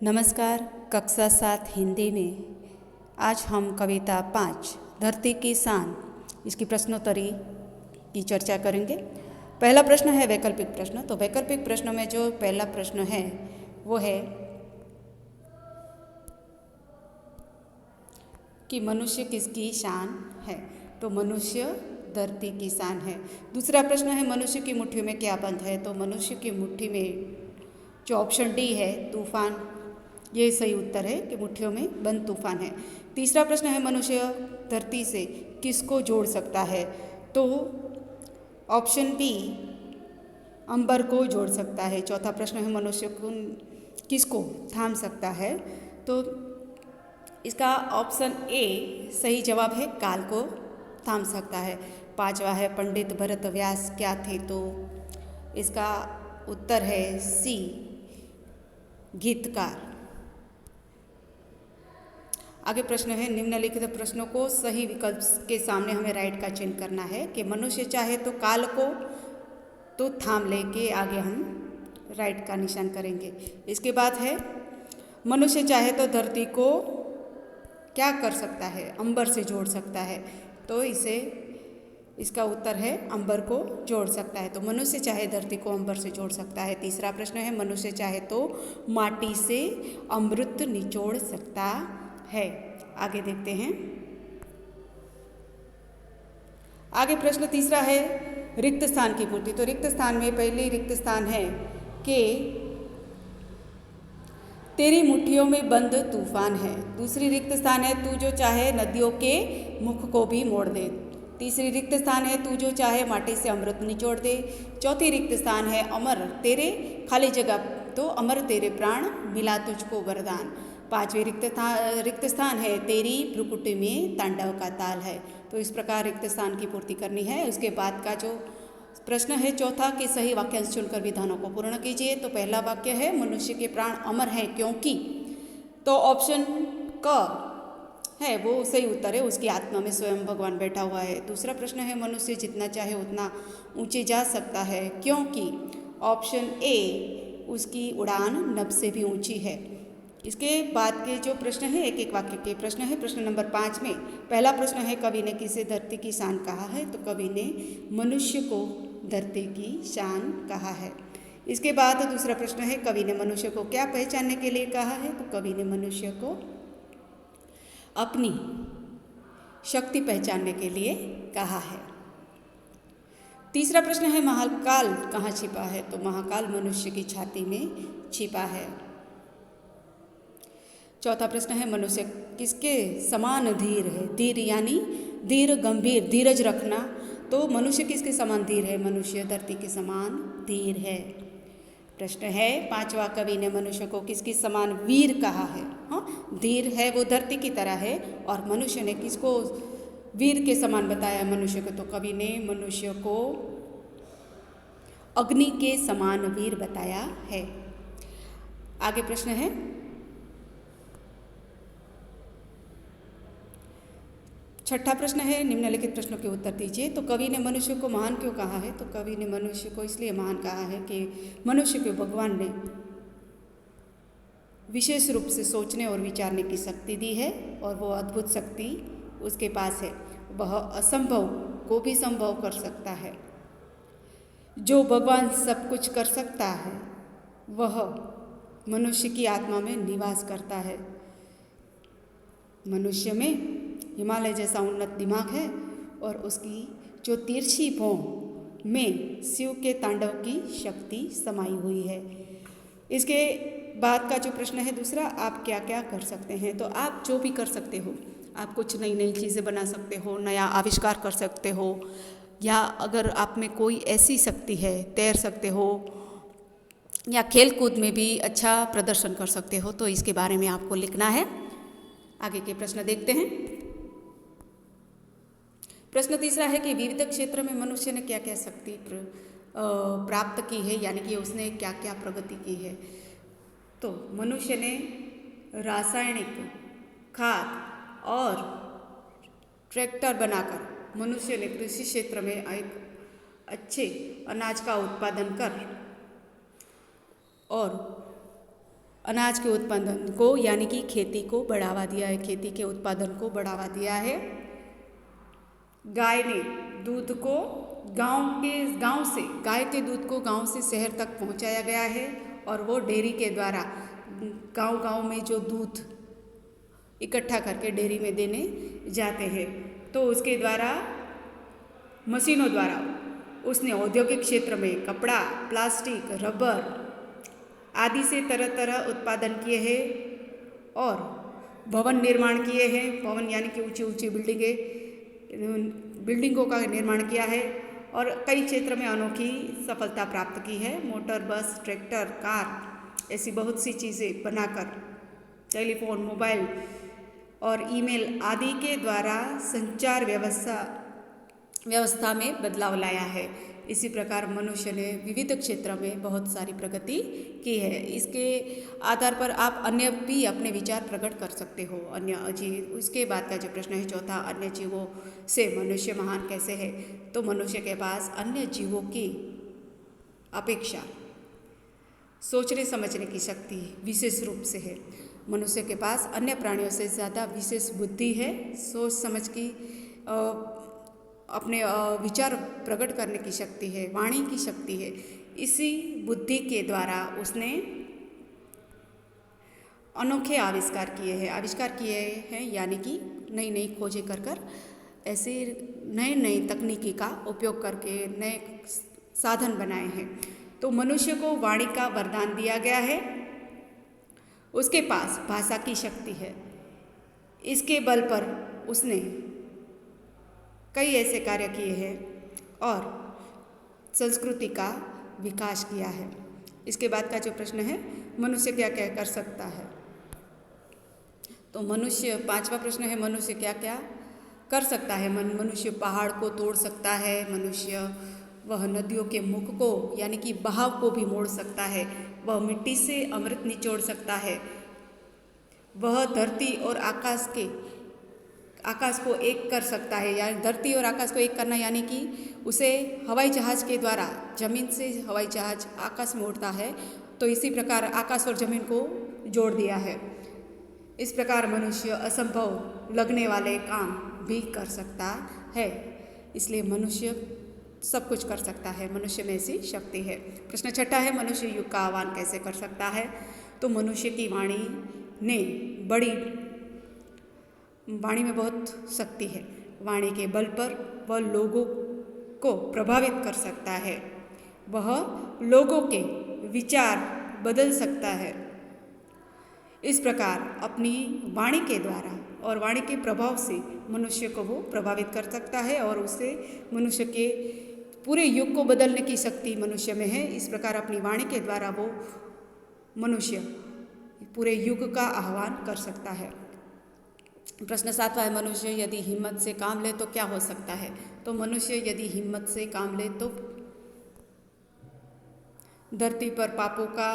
नमस्कार। कक्षा 7 हिंदी में आज हम कविता 5 धरती की शान इसकी प्रश्नोत्तरी की चर्चा करेंगे। पहला प्रश्न है वैकल्पिक प्रश्न। तो वैकल्पिक प्रश्नों में जो पहला प्रश्न है वो है कि मनुष्य किसकी शान है। तो मनुष्य धरती की शान है। दूसरा प्रश्न है मनुष्य की मुट्ठी में क्या बंद है। तो मनुष्य की मुट्ठी में जो ऑप्शन डी है तूफान, ये सही उत्तर है कि मुट्ठियों में बंद तूफान है। तीसरा प्रश्न है मनुष्य धरती से किसको जोड़ सकता है। तो ऑप्शन बी अंबर को जोड़ सकता है। चौथा प्रश्न है मनुष्य को किसको थाम सकता है। तो इसका ऑप्शन ए सही जवाब है, काल को थाम सकता है। पांचवा है पंडित भरत व्यास क्या थे। तो इसका उत्तर है सी, गीतकार। आगे प्रश्न है निम्नलिखित प्रश्नों को सही विकल्प के सामने हमें राइट का चयन करना है कि मनुष्य चाहे तो काल को तो थाम ले के आगे हम राइट का निशान करेंगे। इसके बाद है मनुष्य चाहे तो धरती को क्या कर सकता है, अंबर से जोड़ सकता है। तो इसका उत्तर है अंबर को जोड़ सकता है। तो मनुष्य चाहे धरती को अंबर से जोड़ सकता है। तीसरा प्रश्न है मनुष्य चाहे तो माटी से अमृत निचोड़ सकता है। आगे देखते हैं। आगे प्रश्न तीसरा है रिक्त स्थान की पूर्ति। तो रिक्त स्थान में पहली रिक्त स्थान है कि तेरी मुट्ठियों में बंद तूफान है। दूसरी रिक्त स्थान है तू जो चाहे नदियों के मुख को भी मोड़ दे। तीसरी रिक्त स्थान है तू जो चाहे माटी से अमृत निचोड़ दे। चौथी रिक्त स्थान है अमर तेरे खाली जगह तो अमर तेरे प्राण मिला तुझको वरदान। पांचवी रिक्त स्थान है तेरी भ्रुकुटी में तांडव का ताल है। तो इस प्रकार रिक्त स्थान की पूर्ति करनी है। उसके बाद का जो प्रश्न है चौथा कि सही वाक्यांश चुनकर विधानों को पूर्ण कीजिए। तो पहला वाक्य है मनुष्य के प्राण अमर हैं क्योंकि, तो ऑप्शन क है वो सही उत्तर है, उसकी आत्मा में स्वयं भगवान बैठा हुआ है। दूसरा प्रश्न है मनुष्य जितना चाहे उतना ऊंचे जा सकता है क्योंकि, ऑप्शन ए उसकी उड़ान नभ से भी ऊंची है। इसके बाद के जो प्रश्न है एक एक वाक्य के प्रश्न है। प्रश्न नंबर 5 में पहला प्रश्न है कवि ने किसे धरती की शान कहा है। तो कवि ने मनुष्य को धरती की शान कहा है। इसके बाद दूसरा प्रश्न है कवि ने मनुष्य को क्या पहचानने के लिए कहा है। तो कवि ने मनुष्य को अपनी शक्ति पहचानने के लिए कहा है। तीसरा प्रश्न है महाकाल कहाँ छिपा है। तो महाकाल मनुष्य की छाती में छिपा है। चौथा प्रश्न है मनुष्य किसके समान धीर है। धीर यानी धीर, गंभीर, धीरज रखना। तो मनुष्य किसके समान धीर है। मनुष्य धरती के समान धीर है। प्रश्न है पांचवा कवि ने मनुष्य को किसके समान वीर कहा है। हाँ, धीर है वो धरती की तरह है और मनुष्य ने किसको वीर के समान बताया मनुष्य को। तो कवि ने मनुष्य को अग्नि के समान वीर बताया है। आगे प्रश्न है छठा प्रश्न है निम्नलिखित प्रश्नों के उत्तर दीजिए। तो कवि ने मनुष्य को महान क्यों कहा है। तो कवि ने मनुष्य को इसलिए महान कहा है कि मनुष्य को भगवान ने विशेष रूप से सोचने और विचारने की शक्ति दी है और वो अद्भुत शक्ति उसके पास है। वह असंभव को भी संभव कर सकता है। जो भगवान सब कुछ कर सकता है वह मनुष्य की आत्मा में निवास करता है। मनुष्य में हिमालय जैसा उन्नत दिमाग है और उसकी जो तिरछी भौं में शिव के तांडव की शक्ति समाई हुई है। इसके बाद का जो प्रश्न है दूसरा, आप क्या क्या कर सकते हैं। तो आप जो भी कर सकते हो, आप कुछ नई नई चीज़ें बना सकते हो, नया आविष्कार कर सकते हो, या अगर आप में कोई ऐसी शक्ति है तैर सकते हो या खेल कूद में भी अच्छा प्रदर्शन कर सकते हो। तो इसके बारे में आपको लिखना है। आगे के प्रश्न देखते हैं। प्रश्न तीसरा है कि विविध क्षेत्र में मनुष्य ने क्या क्या शक्ति प्राप्त की है, यानी कि उसने क्या क्या प्रगति की है। तो मनुष्य ने रासायनिक खाद और ट्रैक्टर बनाकर मनुष्य ने कृषि क्षेत्र में एक अच्छे अनाज का उत्पादन कर और अनाज के उत्पादन को यानी कि खेती को बढ़ावा दिया है, खेती के उत्पादन को बढ़ावा दिया है। गाय ने दूध को गांव से गाय के दूध को गांव से शहर तक पहुंचाया गया है और वो डेयरी के द्वारा गांव में जो दूध इकट्ठा करके डेयरी में देने जाते हैं, तो उसके द्वारा मशीनों द्वारा उसने औद्योगिक क्षेत्र में कपड़ा, प्लास्टिक, रबर आदि से तरह तरह उत्पादन किए हैं और भवन निर्माण किए हैं। भवन यानी कि ऊंची ऊंची बिल्डिंगों का निर्माण किया है और कई क्षेत्र में अनोखी सफलता प्राप्त की है। मोटर, बस, ट्रैक्टर, कार ऐसी बहुत सी चीज़ें बनाकर टेलीफोन, मोबाइल और ईमेल आदि के द्वारा संचार व्यवस्था में बदलाव लाया है। इसी प्रकार मनुष्य ने विविध क्षेत्र में बहुत सारी प्रगति की है। इसके आधार पर आप अन्य भी अपने विचार प्रकट कर सकते हो। अन्य जीव, उसके बाद का जो प्रश्न है चौथा, अन्य जीवों से मनुष्य महान कैसे है? तो मनुष्य के पास अन्य जीवों की अपेक्षा सोचने समझने की शक्ति विशेष रूप से है। मनुष्य के पास अन्य प्राणियों से ज़्यादा विशेष बुद्धि है, सोच समझ की अपने विचार प्रकट करने की शक्ति है, वाणी की शक्ति है। इसी बुद्धि के द्वारा उसने अनोखे आविष्कार किए हैं यानी कि नई नई खोजें कर ऐसे नई तकनीकी का उपयोग करके नए साधन बनाए हैं। तो मनुष्य को वाणी का वरदान दिया गया है। उसके पास भाषा की शक्ति है। इसके बल पर उसने कई ऐसे कार्य किए हैं और संस्कृति का विकास किया है। इसके बाद का जो प्रश्न है, मनुष्य क्या क्या कर सकता है? तो मनुष्य, पांचवा प्रश्न है, मनुष्य क्या क्या कर सकता है? मनुष्य पहाड़ को तोड़ सकता है। मनुष्य वह नदियों के मुख को यानी कि बहाव को भी मोड़ सकता है। वह मिट्टी से अमृत निचोड़ सकता है। वह धरती और आकाश को एक कर सकता है। यानी धरती और आकाश को एक करना यानी कि उसे हवाई जहाज़ के द्वारा, जमीन से हवाई जहाज़ आकाश में उड़ता है, तो इसी प्रकार आकाश और जमीन को जोड़ दिया है। इस प्रकार मनुष्य असंभव लगने वाले काम भी कर सकता है। इसलिए मनुष्य सब कुछ कर सकता है, मनुष्य में ऐसी शक्ति है। प्रश्न छठा है, मनुष्य युग का आह्वान कैसे कर सकता है? तो मनुष्य की वाणी में बहुत शक्ति है। वाणी के बल पर वह लोगों को प्रभावित कर सकता है। वह लोगों के विचार बदल सकता है। इस प्रकार अपनी वाणी के द्वारा और वाणी के प्रभाव से मनुष्य को वो प्रभावित कर सकता है और उससे मनुष्य के पूरे युग को बदलने की शक्ति मनुष्य में है। इस प्रकार अपनी वाणी के द्वारा वो मनुष्य पूरे युग का आह्वान कर सकता है। प्रश्न सातवां है, मनुष्य यदि हिम्मत से काम ले तो क्या हो सकता है? तो मनुष्य यदि हिम्मत से काम ले तो धरती पर पापों का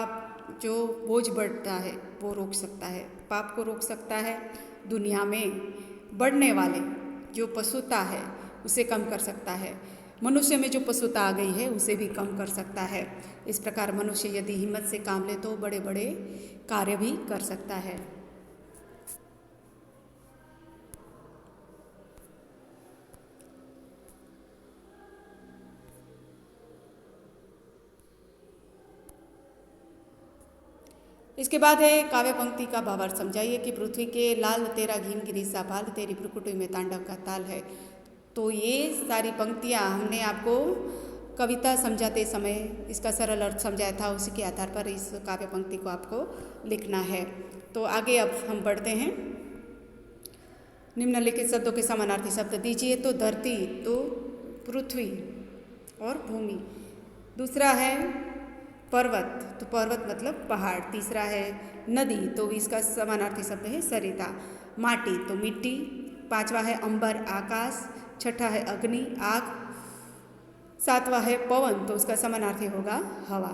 जो बोझ बढ़ता है वो रोक सकता है, पाप को रोक सकता है। दुनिया में बढ़ने वाले जो पशुता है उसे कम कर सकता है। मनुष्य में जो पशुता आ गई है उसे भी कम कर सकता है। इस प्रकार मनुष्य यदि हिम्मत से काम ले तो बड़े बड़े कार्य भी कर सकता है। इसके बाद है काव्य पंक्ति का भावार्थ समझाइए कि पृथ्वी के लाल तेरा घीम गिरी सा भाल, तेरी भ्रुकुटी में तांडव का ताल है। तो ये सारी पंक्तियाँ हमने आपको कविता समझाते समय इसका सरल अर्थ समझाया था, उसी के आधार पर इस काव्य पंक्ति को आपको लिखना है। तो आगे अब हम बढ़ते हैं। निम्नलिखित शब्दों के समानार्थी शब्द दीजिए। तो धरती तो पृथ्वी और भूमि। दूसरा है पर्वत, तो पर्वत मतलब पहाड़। तीसरा है नदी, तो इसका समानार्थी शब्द है सरिता। माटी तो मिट्टी। पांचवा है अंबर, आकाश। छठा है अग्नि, आग। सातवां है पवन, तो उसका समानार्थी होगा हवा।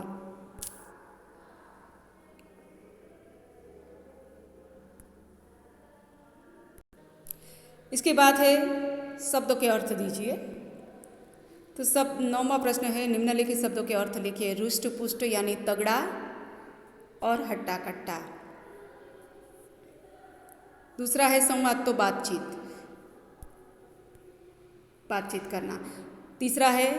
इसके बाद है शब्दों के अर्थ दीजिए। तो सब 9वां प्रश्न है, निम्नलिखित शब्दों के अर्थ लिखिए। रुष्ट पुष्ट यानी तगड़ा, और हट्टा कट्टा। दूसरा है संवाद, तो बातचीत करना। तीसरा है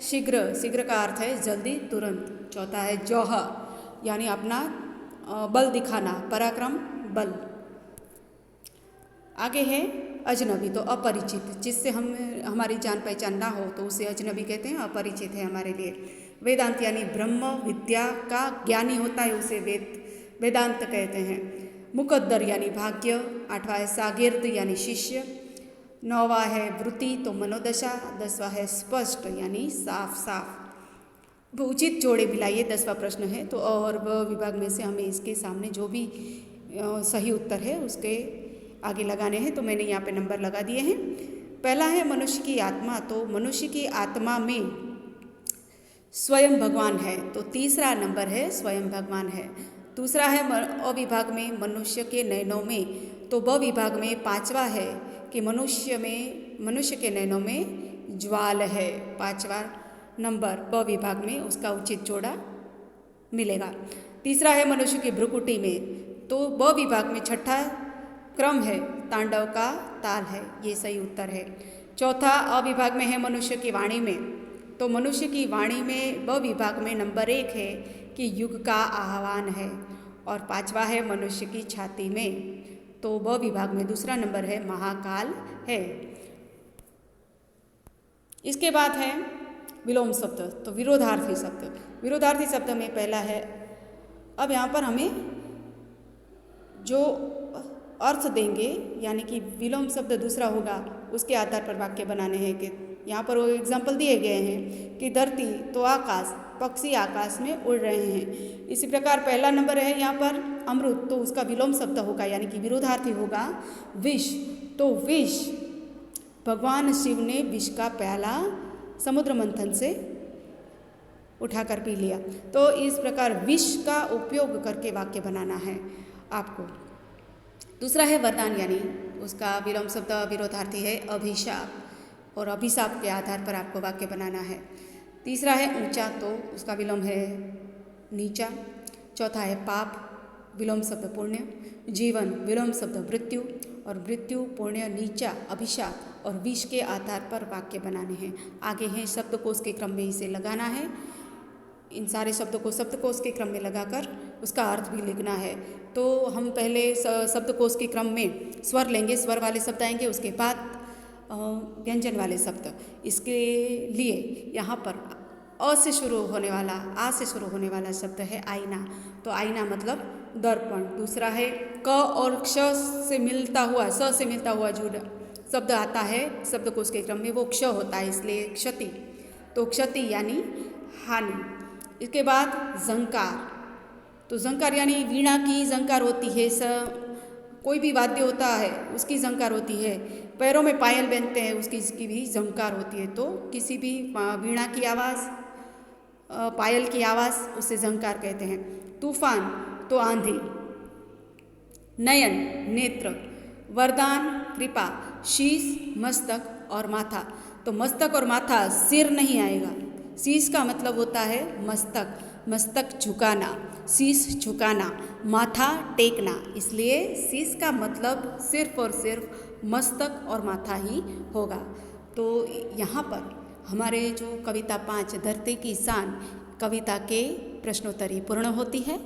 शीघ्र, शीघ्र का अर्थ है जल्दी, तुरंत। चौथा है जौहर यानी अपना बल दिखाना, पराक्रम, बल। आगे है अजनबी, तो अपरिचित, जिससे हमारी जान पहचान ना हो तो उसे अजनबी कहते हैं, अपरिचित है हमारे लिए। वेदांत यानी ब्रह्म विद्या का ज्ञानी होता है, उसे वेदांत कहते हैं। मुकद्दर यानी भाग्य। आठवां है शागिर्द यानी शिष्य। नौवां है वृत्ति, तो मनोदशा। 10वां है स्पष्ट यानी साफ साफ। उचित जोड़े मिलाइए 10वां प्रश्न है। तो और व विभाग में से हमें इसके सामने जो भी सही उत्तर है उसके आगे लगाने हैं। तो मैंने यहाँ पे नंबर लगा दिए हैं। पहला है मनुष्य की आत्मा, तो मनुष्य की आत्मा में स्वयं भगवान है, तो तीसरा नंबर है स्वयं भगवान है। दूसरा है अ विभाग में मनुष्य के नयनों में, तो ब विभाग में पांचवा है कि मनुष्य के नयनों में ज्वाल है। पांचवा नंबर ब विभाग में उसका उचित जोड़ा मिलेगा। तीसरा है मनुष्य की भ्रुकुटी में, तो ब विभाग में छठा क्रम है, तांडव का ताल है, ये सही उत्तर है। चौथा अ विभाग में है मनुष्य की वाणी में, तो मनुष्य की वाणी में ब विभाग में नंबर 1 है कि युग का आह्वान है। और पांचवा है मनुष्य की छाती में, तो ब विभाग में दूसरा नंबर है महाकाल है। इसके बाद है विलोम शब्द, तो विरोधार्थी शब्द। विरोधार्थी शब्द में पहला है, अब यहाँ पर हमें जो अर्थ देंगे यानी कि विलोम शब्द दूसरा होगा उसके आधार पर वाक्य बनाने हैं। कि यहाँ पर वो एग्जाम्पल दिए गए हैं कि धरती तो आकाश, पक्षी आकाश में उड़ रहे हैं। इसी प्रकार पहला नंबर है यहाँ पर अमृत, तो उसका विलोम शब्द होगा यानी कि विरोधार्थी होगा विष, तो विष भगवान शिव ने विष का प्याला समुद्र मंथन से उठाकर पी लिया। तो इस प्रकार विष का उपयोग करके वाक्य बनाना है आपको। दूसरा है वरदान, यानी उसका विलोम शब्द विरोधार्थी है अभिशाप, और अभिशाप के आधार पर आपको वाक्य बनाना है। तीसरा है ऊंचा, तो उसका विलोम है नीचा। चौथा है पाप, विलोम शब्द पुण्य। जीवन, विलोम शब्द मृत्यु, और मृत्यु, पुण्य, नीचा, अभिशाप और विष के आधार पर वाक्य बनाने हैं। आगे हैं शब्दकोश के क्रम में इसे लगाना है। इन सारे शब्दों को शब्दकोश के क्रम में लगाकर उसका अर्थ भी लिखना है। तो हम पहले शब्दकोश के क्रम में स्वर लेंगे, स्वर वाले शब्द आएंगे, उसके बाद व्यंजन वाले शब्द। इसके लिए यहाँ पर अ से शुरू होने वाला, आ से शुरू होने वाला शब्द है आईना, तो आईना मतलब दर्पण। दूसरा है क और क्ष से मिलता हुआ, स से मिलता हुआ जो शब्द आता है शब्दकोश के क्रम में वो क्ष होता है, इसलिए क्षति, तो क्षति यानी हानि। इसके बाद झंकार, तो झंकार यानी वीणा की झंकार होती है, कोई भी वाद्य होता है उसकी झंकार होती है। पैरों में पायल पहनते हैं उसकी भी झंकार होती है। तो किसी भी वीणा की आवाज़, पायल की आवाज़, उसे झंकार कहते हैं। तूफान तो आंधी। नयन नेत्र। वरदान कृपा। शीश मस्तक और माथा, तो मस्तक और माथा सिर नहीं आएगा। शीश का मतलब होता है मस्तक, मस्तक झुकाना, शीश झुकाना, माथा टेकना, इसलिए शीश का मतलब सिर्फ और सिर्फ मस्तक और माथा ही होगा। तो यहाँ पर हमारे जो कविता 5 धरती की शान कविता के प्रश्नोत्तरी पूर्ण होती है।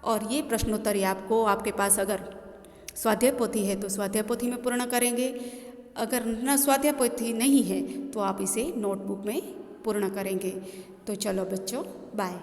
और ये प्रश्नोत्तरी आपको, आपके पास अगर स्वाध्याय पोथी है तो स्वाध्याय पोथी में पूर्ण करेंगे, अगर न स्वाध्याय पोथी नहीं है तो आप इसे नोटबुक में पूर्ण करेंगे। तो चलो बच्चों, बाय।